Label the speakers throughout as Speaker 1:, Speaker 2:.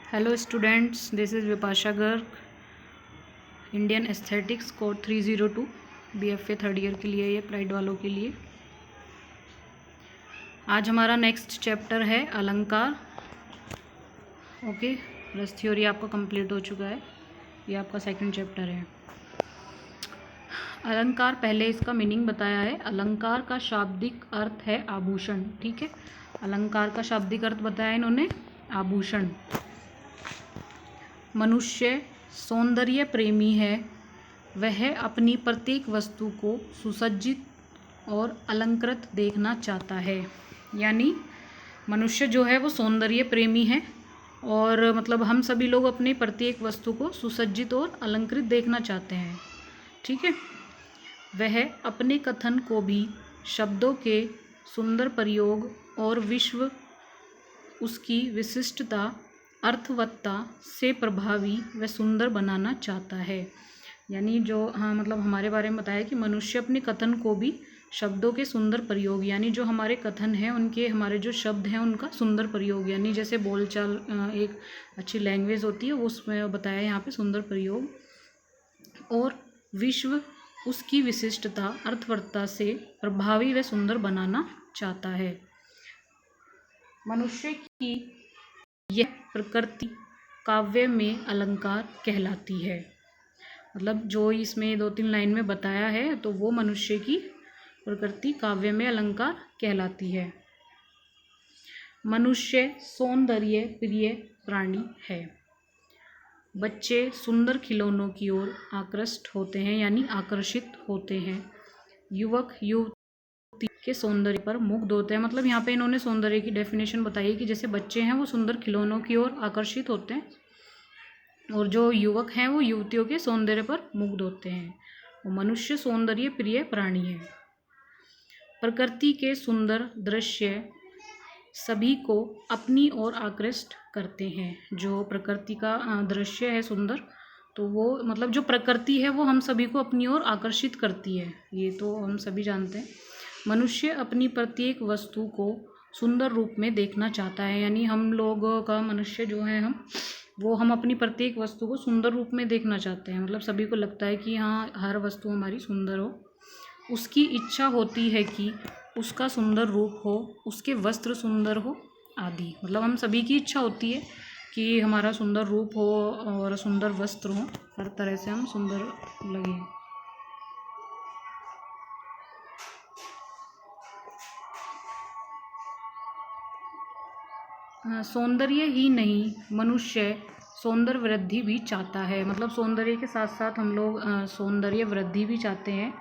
Speaker 1: Hello students, this is Vipasha Garg, Indian aesthetics code 302 BFA third year के लिए, ये applied वालों के लिए। आज हमारा नेक्स्ट चैप्टर है अलंकार। ओके, रस थ्योरी आपका कंप्लीट हो चुका है, ये आपका सेकंड चैप्टर है। अलंकार, पहले इसका मीनिंग बताया है। अलंकार का शाब्दिक अर्थ है आभूषण। ठीक है, अलंकार का शाब्दिक अर्थ बताया इन्होंने, आभूषण। मनुष्य सौंदर्य प्रेमी है, वह अपनी प्रत्येक वस्तु को सुसज्जित और अलंकृत देखना चाहता है। यानी मनुष्य जो है वो सौंदर्य प्रेमी है, और मतलब हम सभी लोग अपनी प्रत्येक वस्तु को सुसज्जित और अलंकृत देखना चाहते हैं। ठीक है, वह अपने कथन को भी शब्दों के सुंदर प्रयोग और विश्व उसकी विशिष्टता अर्थवत्ता से प्रभावी व सुंदर बनाना चाहता है। यानी जो मतलब हमारे बारे में बताया कि मनुष्य अपने कथन को भी शब्दों के सुंदर प्रयोग, यानी जो हमारे कथन हैं उनके, हमारे जो शब्द हैं उनका सुंदर प्रयोग, यानी जैसे बोलचाल एक अच्छी लैंग्वेज होती है, उसमें बताया यहाँ पे सुंदर प्रयोग, और विश्व उसकी विशिष्टता अर्थवत्ता से प्रभावी व सुंदर बनाना चाहता है। मनुष्य की यह प्रकृति काव्य में अलंकार कहलाती है। मतलब जो इसमें 2-3 लाइन में बताया है, तो वो मनुष्य की प्रकृति काव्य में अलंकार कहलाती है। मनुष्य सौंदर्य प्रिय प्राणी है। बच्चे सुंदर खिलौनों की ओर आकृष्ट होते हैं, यानी आकर्षित होते हैं। युवक युवती के सौंदर्य पर मुग्ध होते हैं। मतलब यहाँ पे इन्होंने सौंदर्य की डेफिनेशन बताई कि जैसे बच्चे हैं वो सुंदर खिलौनों की ओर आकर्षित होते हैं, और जो युवक हैं वो युवतियों के सौंदर्य पर मुग्ध होते हैं। और मनुष्य सौंदर्य प्रिय प्राणी है। प्रकृति के सुंदर दृश्य सभी को अपनी ओर आकृष्ट करते हैं। जो प्रकृति का दृश्य है सुंदर, तो वो मतलब जो प्रकृति है वो हम सभी को अपनी ओर आकर्षित करती है, ये तो हम सभी जानते हैं। मनुष्य अपनी प्रत्येक वस्तु को सुंदर रूप में देखना चाहता है। यानी हम लोगों का, मनुष्य जो है हम अपनी प्रत्येक वस्तु को सुंदर रूप में देखना चाहते हैं। मतलब सभी को लगता है कि हाँ, हर वस्तु हमारी सुंदर हो। उसकी इच्छा होती है कि उसका सुंदर रूप हो, उसके वस्त्र सुंदर हो आदि। मतलब हम सभी की इच्छा होती है कि हमारा सुंदर रूप हो और सुंदर वस्त्र हो, हर तरह से हम सुंदर लगें। सौंदर्य ही नहीं, मनुष्य सौंदर्य वृद्धि भी चाहता है। मतलब सौंदर्य के साथ साथ हम लोग सौंदर्य वृद्धि भी चाहते हैं,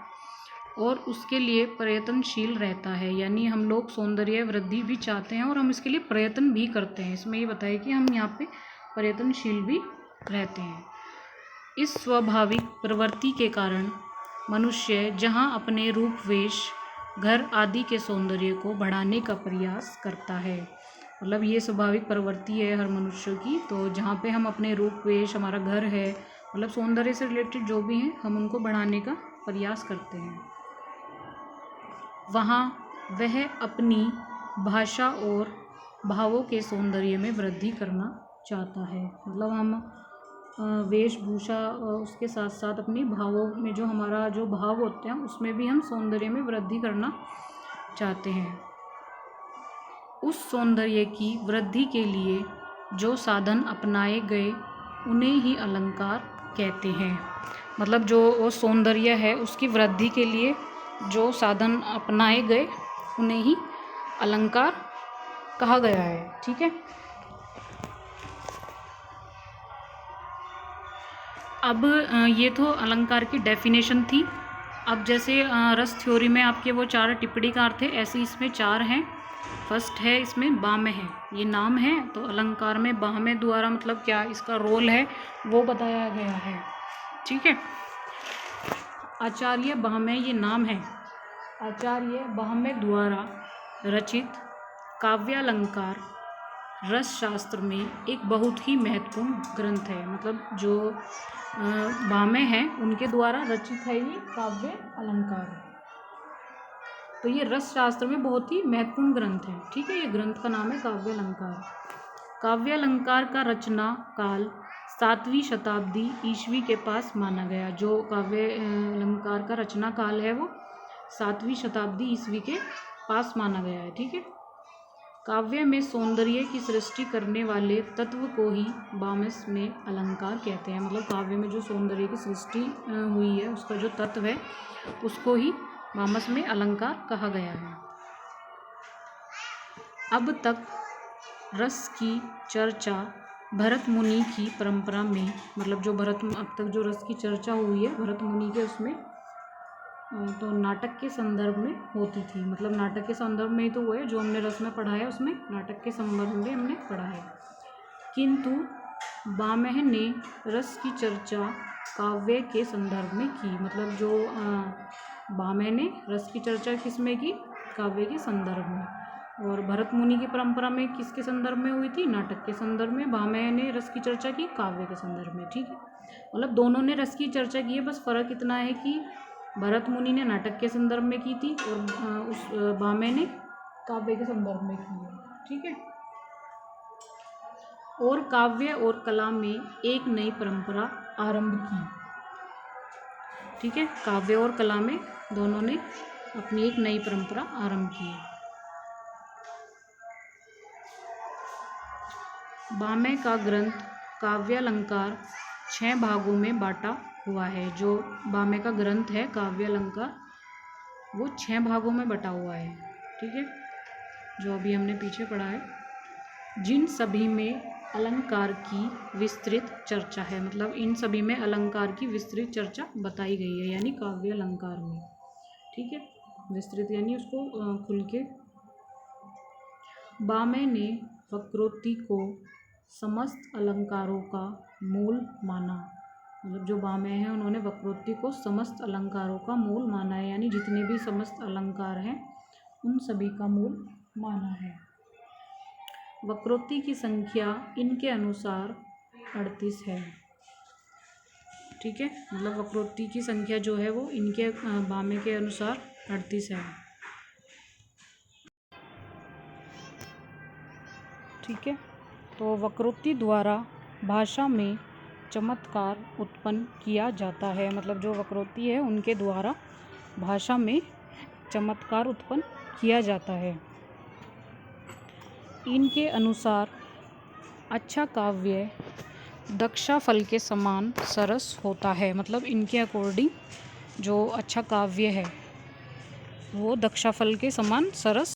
Speaker 1: और उसके लिए प्रयत्नशील रहता है। यानी हम लोग सौंदर्य वृद्धि भी चाहते हैं और हम इसके लिए प्रयत्न भी करते हैं। इसमें ये बताया कि हम यहाँ पे प्रयत्नशील भी रहते हैं। इस स्वाभाविक प्रवृत्ति के कारण मनुष्य जहाँ अपने रूप वेश, घर आदि के सौंदर्य को बढ़ाने का प्रयास करता है। मतलब ये स्वाभाविक प्रवृत्ति है हर मनुष्य की। तो जहाँ पे हम अपने रूप वेश, हमारा घर है, मतलब सौंदर्य से रिलेटेड जो भी हैं, हम उनको बढ़ाने का प्रयास करते हैं। वहाँ वह अपनी भाषा और भावों के सौंदर्य में वृद्धि करना चाहता है। मतलब हम वेशभूषा उसके साथ साथ अपनी भावों में, जो हमारा जो भाव होते हैं, उसमें भी हम सौंदर्य में वृद्धि करना चाहते हैं। उस सौंदर्य की वृद्धि के लिए जो साधन अपनाए गए उन्हें ही अलंकार कहते हैं। मतलब जो वो सौंदर्य है उसकी वृद्धि के लिए जो साधन अपनाए गए उन्हें ही अलंकार कहा गया है। ठीक है, अब ये तो अलंकार की डेफिनेशन थी। अब जैसे रस थ्योरी में आपके वो 4 टिप्पणीकार थे, ऐसे इसमें 4 हैं। फर्स्ट है इसमें बामे है, ये नाम है। तो अलंकार में बामे द्वारा मतलब क्या इसका रोल है वो बताया गया है। ठीक है, आचार्य बामे ये नाम है। आचार्य बामे द्वारा रचित काव्यालंकार रस शास्त्र में एक बहुत ही महत्वपूर्ण ग्रंथ है। मतलब जो बामे हैं उनके द्वारा रचित है ये काव्य अलंकार। तो ये रस शास्त्र में बहुत ही महत्वपूर्ण ग्रंथ है। ठीक है, ये ग्रंथ का नाम है काव्य अलंकार। काव्य अलंकार का रचना काल 7वीं शताब्दी ईस्वी के पास माना गया। जो काव्य अलंकार का रचना काल है वो 7वीं शताब्दी ईस्वी के पास माना गया है। ठीक है। काव्य में सौंदर्य की सृष्टि करने वाले तत्व को ही बामस में अलंकार कहते हैं। मतलब काव्य में जो सौंदर्य की सृष्टि हुई है उसका जो तत्व है उसको ही बामस में अलंकार कहा गया है। अब तक रस की चर्चा भरत मुनि की परंपरा में, मतलब जो अब तक जो रस की चर्चा हुई है भरत मुनि के उसमें तो नाटक के संदर्भ में होती थी। मतलब नाटक के संदर्भ में ही तो वो है जो हमने रस में पढ़ा है, उसमें नाटक के संदर्भ में हमने पढ़ा है। किंतु बामह ने रस की चर्चा काव्य के संदर्भ में की। मतलब जो बामह ने रस की चर्चा किस में की? काव्य के संदर्भ में। और भरत मुनि की परंपरा में किसके संदर्भ में हुई थी? नाटक के संदर्भ में। बामह ने रस की चर्चा की काव्य के संदर्भ में। ठीक है। मतलब दोनों ने रस की चर्चा की है, बस फर्क इतना है कि भरत मुनि ने नाटक के संदर्भ में की थी और उस बामह ने काव्य के संदर्भ में की है। ठीक है। और काव्य और कला में एक नई परंपरा आरंभ की। ठीक है। काव्य और कला में दोनों ने अपनी एक नई परंपरा आरंभ की। बामह का ग्रंथ काव्य अलंकार 6 भागों में बांटा हुआ है। जो बामह का ग्रंथ है काव्य अलंकार वो 6 भागों में बटा हुआ है। ठीक है। जो अभी हमने पीछे पढ़ा है, जिन सभी में अलंकार की विस्तृत चर्चा है। मतलब इन सभी में अलंकार की विस्तृत चर्चा बताई गई है, यानी काव्य अलंकार में। ठीक है। विस्तृत यानी उसको खुल के। बामह ने वक्रोक्ति को समस्त अलंकारों का मूल माना। मतलब जो बामह है उन्होंने वक्रोक्ति को समस्त अलंकारों का मूल माना है, यानी जितने भी समस्त अलंकार हैं उन सभी का मूल माना है। वक्रोक्ति की संख्या इनके अनुसार 38 है। ठीक है। मतलब वक्रोक्ति की संख्या जो है वो इनके बामह के अनुसार 38 है। ठीक है। तो वक्रोक्ति द्वारा भाषा में चमत्कार उत्पन्न किया जाता है। मतलब जो वक्रोक्ति है उनके द्वारा भाषा में चमत्कार उत्पन्न किया जाता है। इनके अनुसार अच्छा काव्य दक्षा फल के समान सरस होता है। मतलब इनके अकॉर्डिंग जो अच्छा काव्य है वो दक्षा फल के समान सरस